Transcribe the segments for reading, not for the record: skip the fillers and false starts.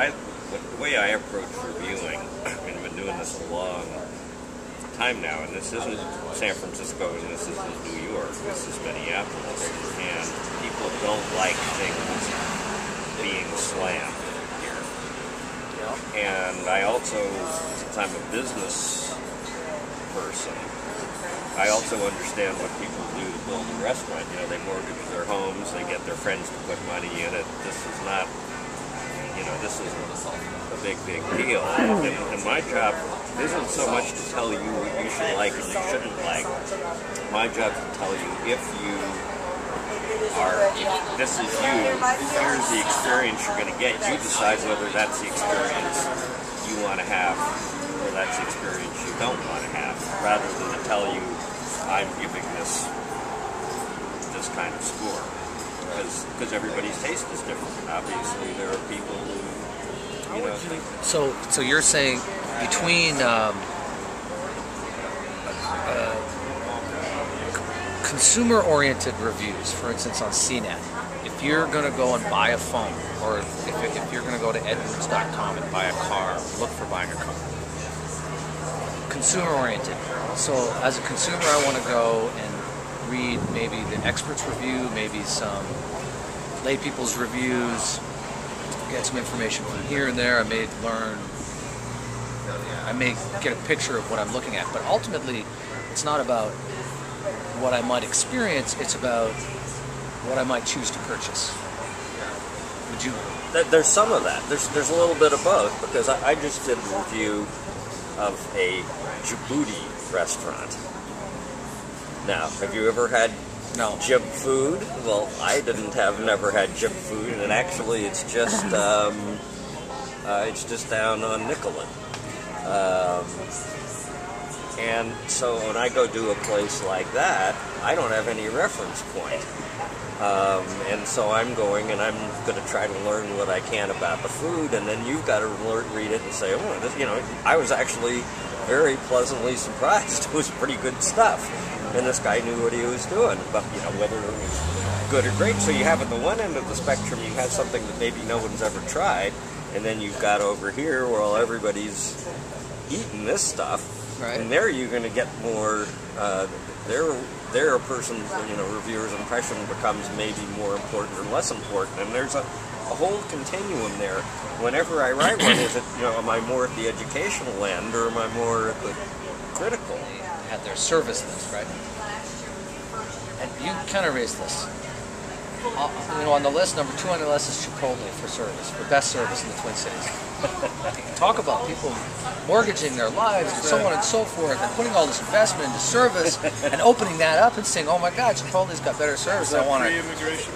The way I approach reviewing, I mean, I've been doing this a long time now, and this isn't San Francisco, and this isn't New York, this is Minneapolis, and people don't like things being slammed here. And I also, since I'm a business person, I also understand what people do to build a restaurant. You know, they mortgage their homes, they get their friends to put money in it. This is not, you know, this is a big, big deal. And my job isn't so much to tell you what you should like and you shouldn't like. My job is to tell you if you are, if this is you, here's the experience you're going to get. You decide whether that's the experience you want to have or that's the experience you don't want to have, rather than to tell you I'm giving this kind of score. Because everybody's taste is different. Obviously, there are people who, you know, think. So you're saying between consumer-oriented reviews, for instance, on CNET, if you're going to go and buy a phone, or if you're going to go to Edwards.com and buy a car, look for buying a car. Consumer-oriented. So as a consumer, I want to go and read maybe the expert's review, maybe some lay people's reviews, get some information from here and there. I may learn, I may get a picture of what I'm looking at, but ultimately it's not about what I might experience, it's about what I might choose to purchase. Would you? There's some of that. There's a little bit of both, because I just did a review of a Djibouti restaurant. Now, have you ever had Jib food? Well, I never had Jib food, and actually it's just down on Nicollet. And so when I go do a place like that, I don't have any reference point. And so I'm going and I'm going to try to learn what I can about the food, and then you've got to read it and say, oh, this, you know, I was actually very pleasantly surprised. It was pretty good stuff. And this guy knew what he was doing, but, you know, whether it was good or great. So you have at the one end of the spectrum, you have something that maybe no one's ever tried, and then you've got over here where everybody's eating this stuff, right. And there you're going to get more, there a person's, you know, reviewer's impression becomes maybe more important or less important, and there's a whole continuum there. Whenever I write one, is it, you know, am I more at the educational end, or am I more at the critical? At their service list, right? And you kind of raised this. You know, on the list, number 2 on the list is Chipotle for service, for best service in the Twin Cities. Talk about people mortgaging their lives and so on and so forth, and putting all this investment into service, and opening that up and saying, "Oh my God, Chipotle's got better service." I want to. Immigration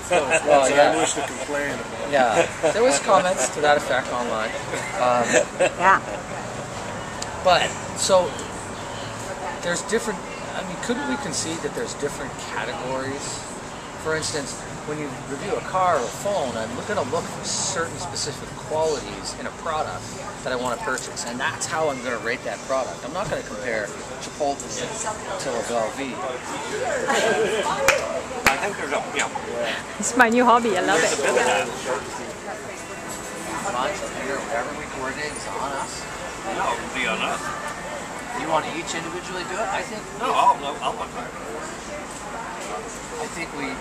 problem. Well, yeah. I wish to complain about. Yeah, there was comments to that effect online. Yeah. But so. There's different, I mean, couldn't we concede that there's different categories? For instance, when you review a car or a phone, I'm going to look for certain specific qualities in a product that I want to purchase, and that's how I'm going to rate that product. I'm not going to compare Chipotle to a Velveeta. I think there's a, you know, It's my new hobby. I love there's a it. bit of that. Whatever we coordinate is on us. No, it would be on us. You want to each individually do it? I think. No, I'll look at it. I think we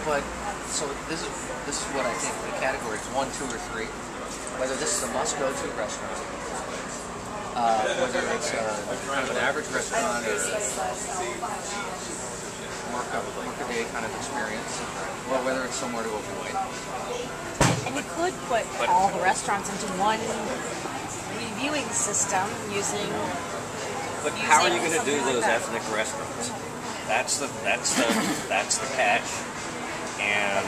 but so this is what I think the categories 1, 2, or 3. Whether this is a must-go-to restaurant, whether it's kind of an average restaurant or work a day kind of experience, or whether it's somewhere to avoid. And you could put all the restaurants into one reviewing system using. But how are you going to do those ethnic restaurants? That's the catch. And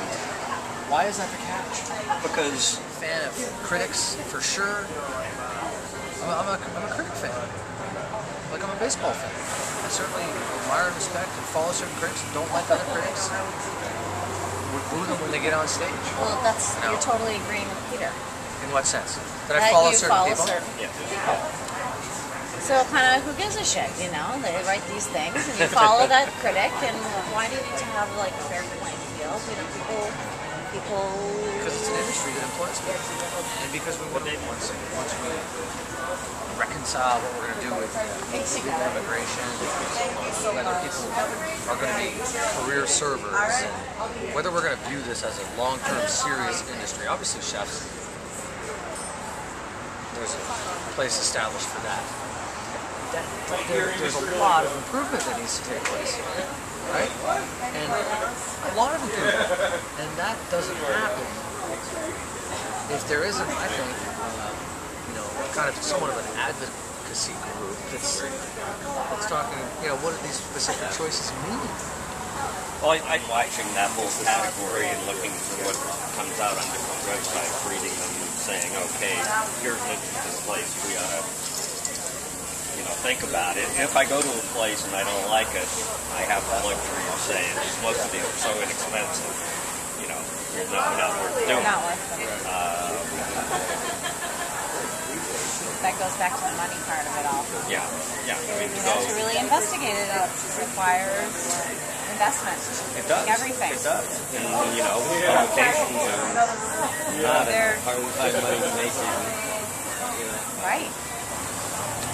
why is that the catch? because Fan of critics for sure. I'm a critic fan. Like I'm a baseball fan. I certainly admire and respect and follow certain critics and don't like other critics. Would boo them when they get on stage. Well, you're totally agreeing with Peter. In what sense? That I follow certain people? yeah. So kind of, who gives a shit, you know? They write these things, and you follow that critic, and why do you need to have, like, a fair playing field? You know, people people. Because it's an industry that employs people. And because we want to, once we reconcile what we're going to do with illegal immigration, whether people are going to be career servers, and whether we're going to view this as a long-term serious industry. Obviously chefs, there's a place established for that. But there's a lot of improvement that needs to take place, right? And a lot of improvement. And that doesn't happen if there isn't, I think, kind of somewhat of an advocacy group that's talking, what do these specific choices mean? Well, I like watching that whole category and looking for what comes out on different websites, reading them and saying, okay, here's an interesting place, we ought to, think about it. If I go to a place and I don't like it, I have the luxury of saying, most of these are so inexpensive, they're not worth doing. Not worth it. That goes back to the money part of it all. Yeah. I mean, to really investigate it requires investment. It does. Everything. It does. And, publications are not a hard money to make. Right.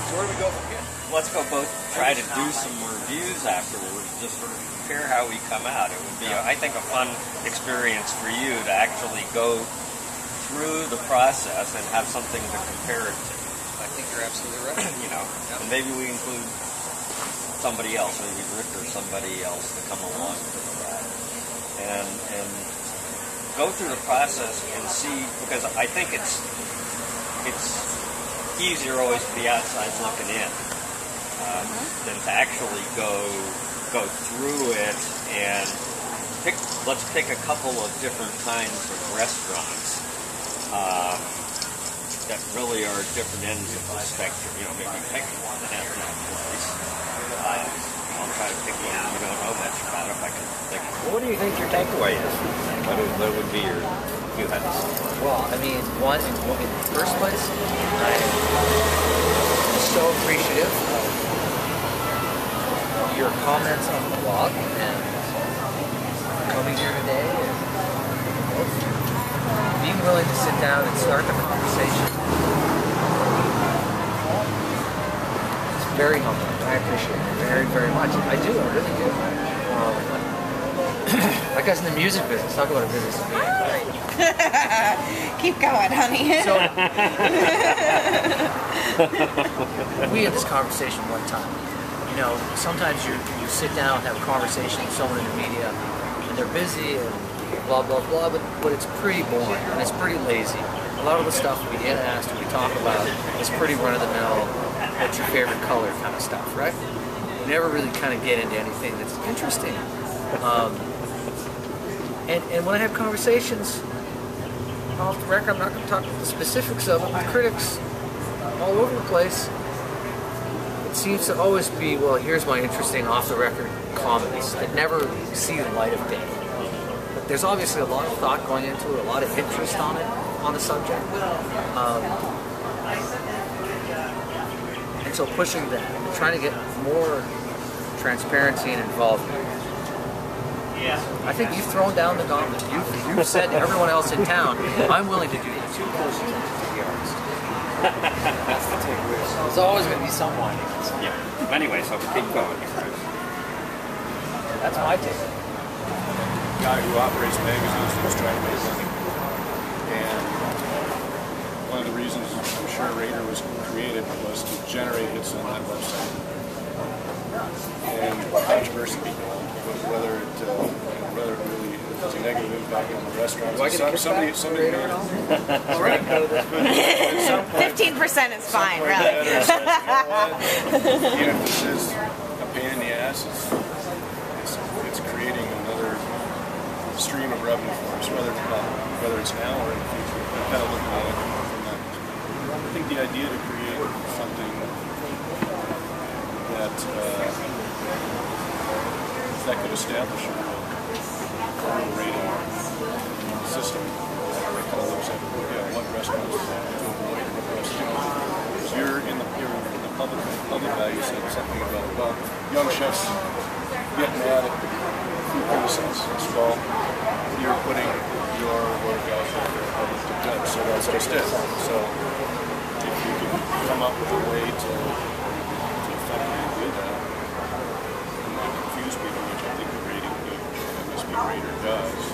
So where do we go from here? Let's go both try to do some reviews afterwards, just sort of compare how we come out. It would be, I think, a fun experience for you to actually go through the process and have something to compare it to. I think you're absolutely right. And maybe we include somebody else, maybe Rick or somebody else to come along with that. And go through the process and see, because I think it's easier always to be outside looking in than to actually go through it and let's pick a couple of different kinds of restaurants that really are different ends of the spectrum. Maybe pick one that has no place. I'll try to pick one you don't know much about if I can think. What do you think your takeaway is? What would be your? You had to say. Well, I mean, in the first place, I'm so appreciative of your comments on the blog and coming here today and being willing to sit down and start the conversation. It's very humbling. I appreciate it very, very much. I do. I really do. That guy's in the music business. Talk about a business of being. Keep going, honey. So, we had this conversation one time. Sometimes you sit down and have a conversation with someone in the media, and they're busy and blah, blah, blah, but it's pretty boring, and it's pretty lazy. A lot of the stuff we get asked, we talk about, is pretty run-of-the-mill, what's your favorite color kind of stuff, right? We never really kind of get into anything that's interesting. And when I have conversations off the record, I'm not going to talk about the specifics of it, with critics all over the place. It seems to always be, well, here's my interesting off-the-record comments that never see the light of day. But there's obviously a lot of thought going into it, a lot of interest on the subject. And so pushing that, and trying to get more transparency and involvement. I think you've thrown down the gauntlet. You've said to everyone else in town, I'm willing to do this. You're close to be honest. That's the takeaway. There's always going to be someone. Yeah. Anyway, so keep going. That's my take. The guy who operates magazines was trying to make money. And one of the reasons I'm sure Raider was created was to generate hits on that website. And controversy, whether it really has a negative impact on the restaurants. Somebody 15% is fine, really. Even if this is a pain in the ass, it's creating another stream of revenue for us, whether it's now or in the future. I'm kind of looking at it from that. I think the idea to create something that could establish a real rating system that kind of looks at what restaurants to avoid and what restaurants. You're in the public value said something about, well, young chefs get mad at food criticisms. Well, you're putting your instead. So if you can come up with a way to effectively do that and not confuse people, which I think the MSP rater does,